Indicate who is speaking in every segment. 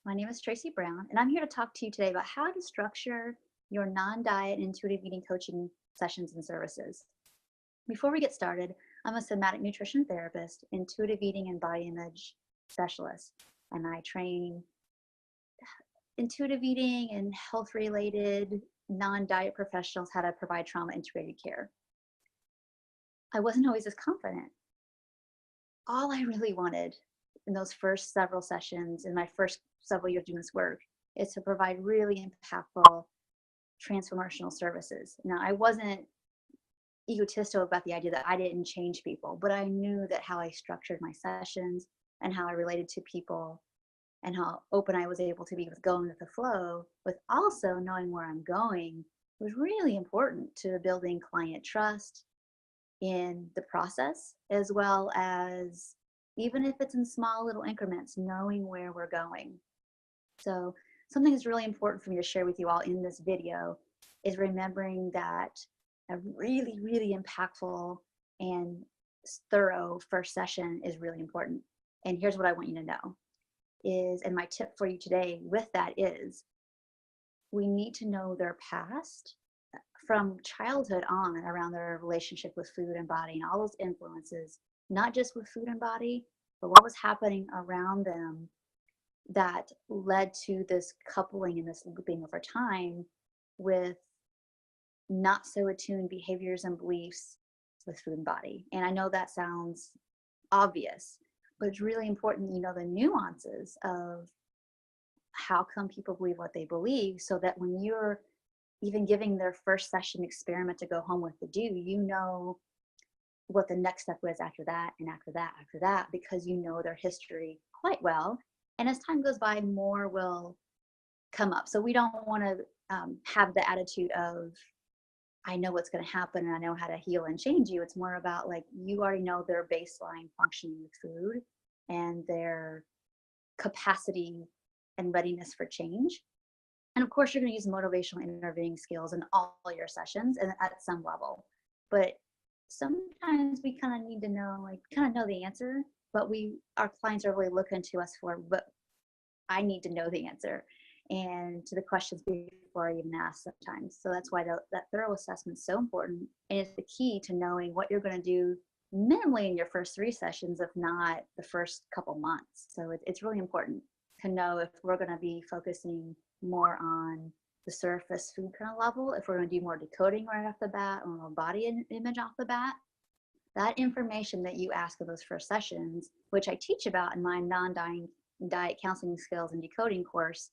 Speaker 1: My name is Tracy Brown, and I'm here to talk to you today about how to structure your non-diet intuitive eating coaching sessions and services. Before we get started, I'm a somatic nutrition therapist, intuitive eating and body image specialist, and I train intuitive eating and health-related non-diet professionals how to provide trauma-integrated care. I wasn't always as confident. All I really wanted in those first several sessions, in my first several years doing this work, is to provide really impactful transformational services. Now, I wasn't egotistical about the idea that I didn't change people, but I knew that how I structured my sessions and how I related to people and how open I was able to be with going with the flow, with also knowing where I'm going, was really important to building client trust in the process, as well as, even if it's in small little increments, knowing where we're going. So something that's really important for me to share with you all in this video is remembering that a really, really impactful and thorough first session is really important. And here's what I want you to know is, and my tip for you today with that is, we need to know their past from childhood on around their relationship with food and body and all those influences, not just with food and body, but what was happening around them that led to this coupling and this looping over time with not so attuned behaviors and beliefs with food and body. And I know that sounds obvious, but it's really important you know the nuances of how come people believe what they believe, so that when you're even giving their first session experiment to go home with to do, you know what the next step was after that and after that, after that, because you know their history quite well. And as time goes by, more will come up. So we don't want to have the attitude of, I know what's going to happen and I know how to heal and change you. It's more about like, you already know their baseline functioning with food and their capacity and readiness for change. And of course, you're going to use motivational intervening skills in all your sessions and at some level. But sometimes we kind of need to know, like, kind of know the answer, but our clients are really looking to us for, but I need to know the answer and to the questions before I even ask sometimes. So that's why that thorough assessment is so important. And it's the key to knowing what you're going to do minimally in your first 3 sessions, if not the first couple months. So it's really important to know if we're going to be focusing more on the surface food kind of level, if we're going to do more decoding right off the bat, or more body image off the bat. That information that you ask of those first sessions, which I teach about in my non-diet counseling skills and decoding course,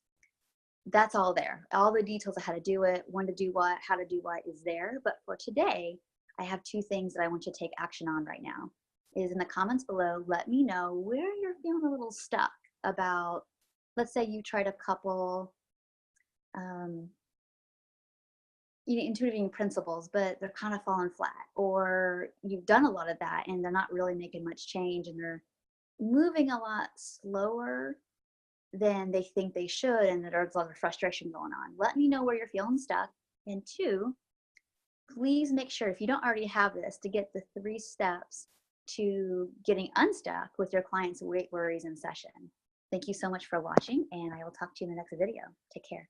Speaker 1: that's all there. All the details of how to do it, when to do what, how to do what is there. But for today, I have 2 things that I want you to take action on right now. Is in the comments below, let me know where you're feeling a little stuck about, let's say you tried a couple intuitive eating principles, but they're kind of falling flat, or you've done a lot of that and they're not really making much change and they're moving a lot slower than they think they should, and there's a lot of frustration going on. Let me know where you're feeling stuck. And 2, please make sure, if you don't already have this, to get the 3 steps to getting unstuck with your clients' weight worries in session. Thank you so much for watching, and I will talk to you in the next video. Take care.